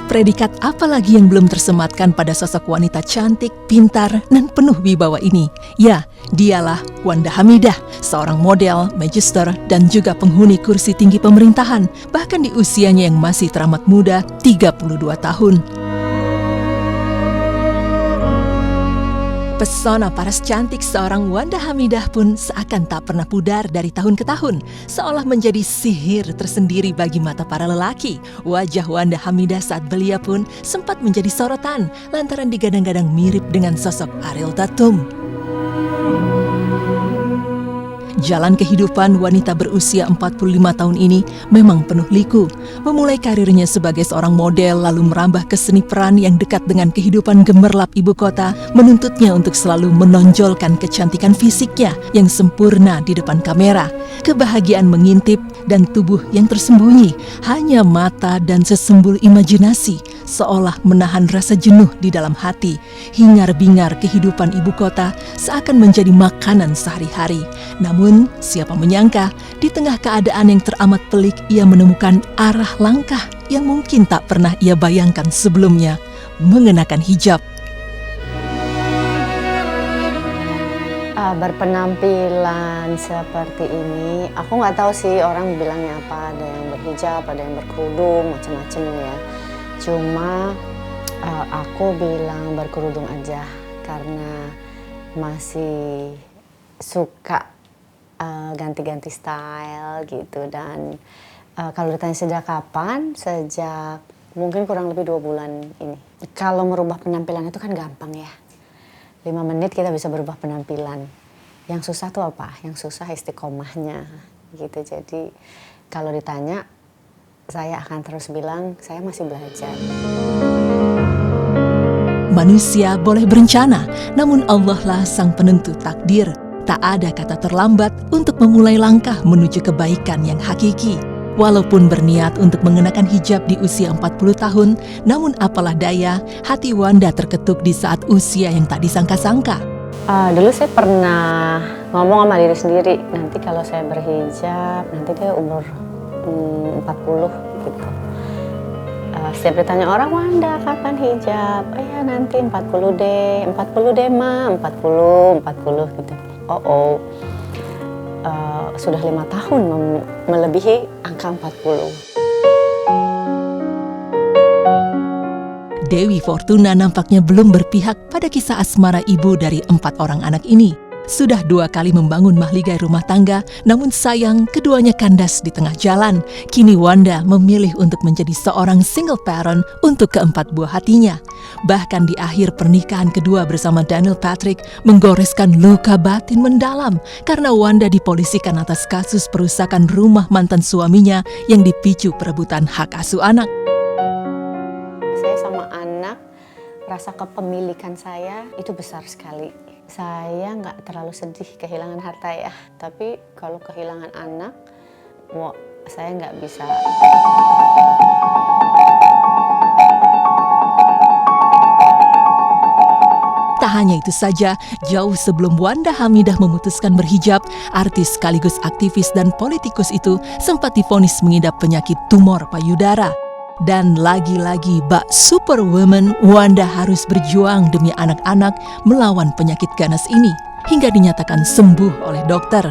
Predikat apa lagi yang belum tersematkan pada sosok wanita cantik, pintar, dan penuh wibawa ini? Ya, dialah Wanda Hamidah, seorang model, magister, dan juga penghuni kursi tinggi pemerintahan, bahkan di usianya yang masih teramat muda, 32 tahun. Pesona paras cantik seorang Wanda Hamidah pun seakan tak pernah pudar dari tahun ke tahun, seolah menjadi sihir tersendiri bagi mata para lelaki. Wajah Wanda Hamidah saat belia pun sempat menjadi sorotan lantaran digadang-gadang mirip dengan sosok Ariel Tatum. Jalan kehidupan wanita berusia 45 tahun ini memang penuh liku. Memulai karirnya sebagai seorang model lalu merambah ke seni peran yang dekat dengan kehidupan gemerlap ibu kota, menuntutnya untuk selalu menonjolkan kecantikan fisiknya yang sempurna di depan kamera. Kebahagiaan mengintip dan tubuh yang tersembunyi, hanya mata dan sesembul imajinasi, seolah menahan rasa jenuh di dalam hati. Hingar-bingar kehidupan ibu kota seakan menjadi makanan sehari-hari. Namun, siapa menyangka, di tengah keadaan yang teramat pelik, ia menemukan arah langkah yang mungkin tak pernah ia bayangkan sebelumnya, mengenakan hijab. Berpenampilan seperti ini, aku nggak tahu sih orang bilangnya apa, ada yang berhijab, ada yang berkerudung, macam-macam ya. Cuma aku bilang berkerudung aja karena masih suka ganti-ganti style gitu. Dan kalau ditanya sejak kapan, sejak mungkin kurang lebih 2 bulan ini. Kalau merubah penampilan itu kan gampang ya, 5 menit kita bisa berubah penampilan. Yang susah tuh apa? Yang susah istiqomahnya gitu. Jadi kalau ditanya, saya akan terus bilang saya masih belajar. Manusia boleh berencana, namun Allah lah sang penentu takdir. Tak ada kata terlambat untuk memulai langkah menuju kebaikan yang hakiki. Walaupun berniat untuk mengenakan hijab di usia 40 tahun, namun apalah daya, hati Wanda terketuk di saat usia yang tak disangka-sangka. Dulu saya pernah ngomong sama diri sendiri, nanti kalau saya berhijab, nanti dia umur 40 gitu. Setiap ditanya orang, Wanda kapan hijab? Oh ya nanti 40 deh ma, 40 gitu. Sudah 5 tahun melebihi angka 40. Dewi Fortuna nampaknya belum berpihak pada kisah asmara ibu dari 4 orang anak ini. Sudah 2 kali membangun mahligai rumah tangga, namun sayang keduanya kandas di tengah jalan. Kini Wanda memilih untuk menjadi seorang single parent untuk keempat buah hatinya. Bahkan di akhir pernikahan kedua bersama Daniel Patrick menggoreskan luka batin mendalam karena Wanda dipolisikan atas kasus perusakan rumah mantan suaminya yang dipicu perebutan hak asuh anak. Rasa kepemilikan saya itu besar sekali. Saya nggak terlalu sedih kehilangan harta ya, tapi kalau kehilangan anak, saya nggak bisa. Tak hanya itu saja, jauh sebelum Wanda Hamidah memutuskan berhijab, artis sekaligus aktivis dan politikus itu sempat divonis mengidap penyakit tumor payudara. Dan lagi-lagi bak superwoman, Wanda harus berjuang demi anak-anak melawan penyakit ganas ini, hingga dinyatakan sembuh oleh dokter.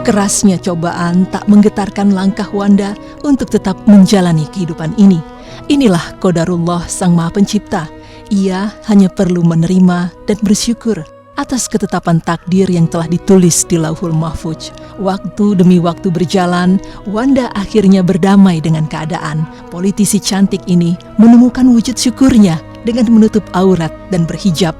Kerasnya cobaan tak menggetarkan langkah Wanda untuk tetap menjalani kehidupan ini. Inilah qadarullah Sang Maha Pencipta. Ia hanya perlu menerima dan bersyukur atas ketetapan takdir yang telah ditulis di Lauhul Mahfuz. Waktu demi waktu berjalan, Wanda akhirnya berdamai dengan keadaan. Politisi cantik ini menemukan wujud syukurnya dengan menutup aurat dan berhijab.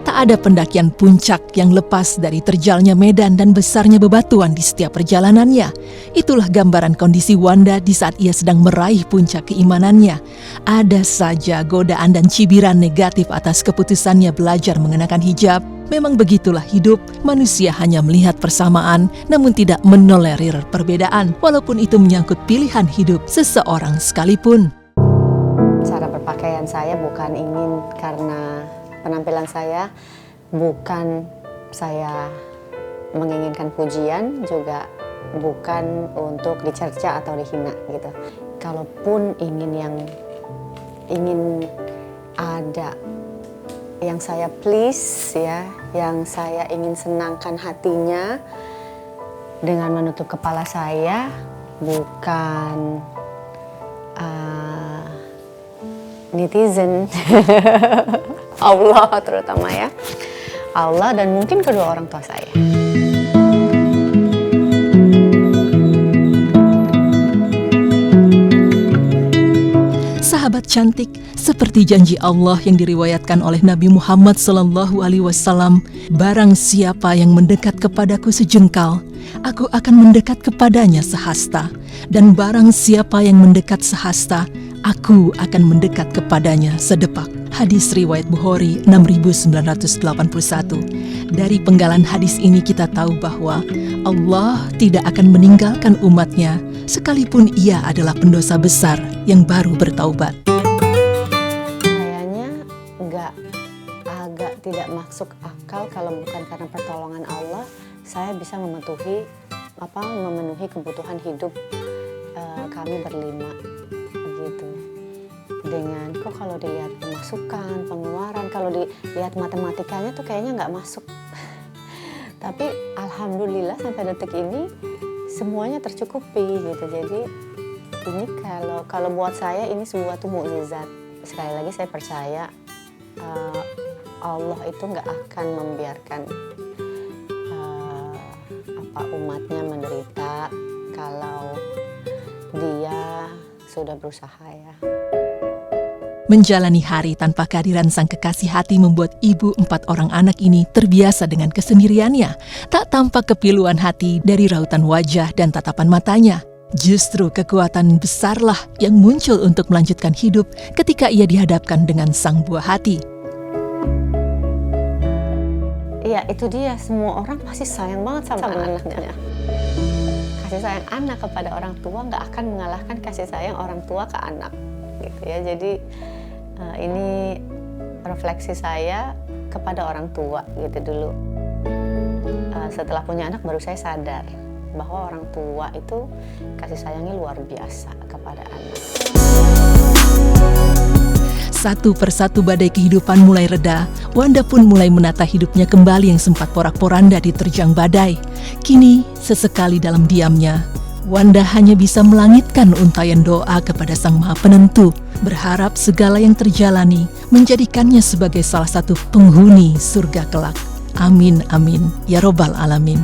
Tak ada pendakian puncak yang lepas dari terjalnya medan dan besarnya bebatuan di setiap perjalanannya. Itulah gambaran kondisi Wanda di saat ia sedang meraih puncak keimanannya. Ada saja godaan dan cibiran negatif atas keputusannya belajar mengenakan hijab. Memang begitulah hidup, manusia hanya melihat persamaan namun tidak menolerir perbedaan, walaupun itu menyangkut pilihan hidup seseorang sekalipun. Cara berpakaian saya bukan ingin karena penampilan saya, bukan saya menginginkan pujian, juga bukan untuk dicerca atau dihina gitu. Kalaupun ingin ada yang saya please ya, yang saya ingin senangkan hatinya dengan menutup kepala saya, bukan netizen, Allah terutama ya, Allah dan mungkin kedua orang tua saya. Sahabat cantik, seperti janji Allah yang diriwayatkan oleh Nabi Muhammad SAW, barang siapa yang mendekat kepadaku sejengkal, aku akan mendekat kepadanya sehasta. Dan barang siapa yang mendekat sehasta, aku akan mendekat kepadanya sedepak. Hadis riwayat Bukhari 6981. Dari penggalan hadis ini kita tahu bahwa Allah tidak akan meninggalkan umatnya sekalipun ia adalah pendosa besar yang baru bertaubat. Kayaknya agak tidak masuk akal kalau bukan karena pertolongan Allah, saya bisa memenuhi kebutuhan hidup kami berlima gitu. Dengan kalau dilihat pemasukan, pengeluaran, kalau dilihat matematikanya tuh kayaknya nggak masuk. Tapi alhamdulillah sampai detik ini semuanya tercukupi gitu. Jadi ini kalau buat saya ini sebuah mukjizat. Sekali lagi saya percaya Allah itu nggak akan membiarkan umatnya menderita kalau dia sudah berusaha ya. Menjalani hari tanpa kehadiran sang kekasih hati membuat ibu 4 orang anak ini terbiasa dengan kesendiriannya. Tak tampak kepiluan hati dari rautan wajah dan tatapan matanya. Justru kekuatan besarlah yang muncul untuk melanjutkan hidup ketika ia dihadapkan dengan sang buah hati. Iya, itu dia. Semua orang pasti sayang banget sama anaknya. Kasih sayang anak kepada orang tua nggak akan mengalahkan kasih sayang orang tua ke anak. Gitu ya. Jadi ini refleksi saya kepada orang tua gitu dulu. Setelah punya anak baru saya sadar bahwa orang tua itu kasih sayangnya luar biasa kepada anak. Satu persatu badai kehidupan mulai reda, Wanda pun mulai menata hidupnya kembali yang sempat porak-poranda diterjang badai. Kini, sesekali dalam diamnya, Wanda hanya bisa melangitkan untayan doa kepada Sang Maha Penentu, berharap segala yang terjalani menjadikannya sebagai salah satu penghuni surga kelak. Amin, amin, ya robbal alamin.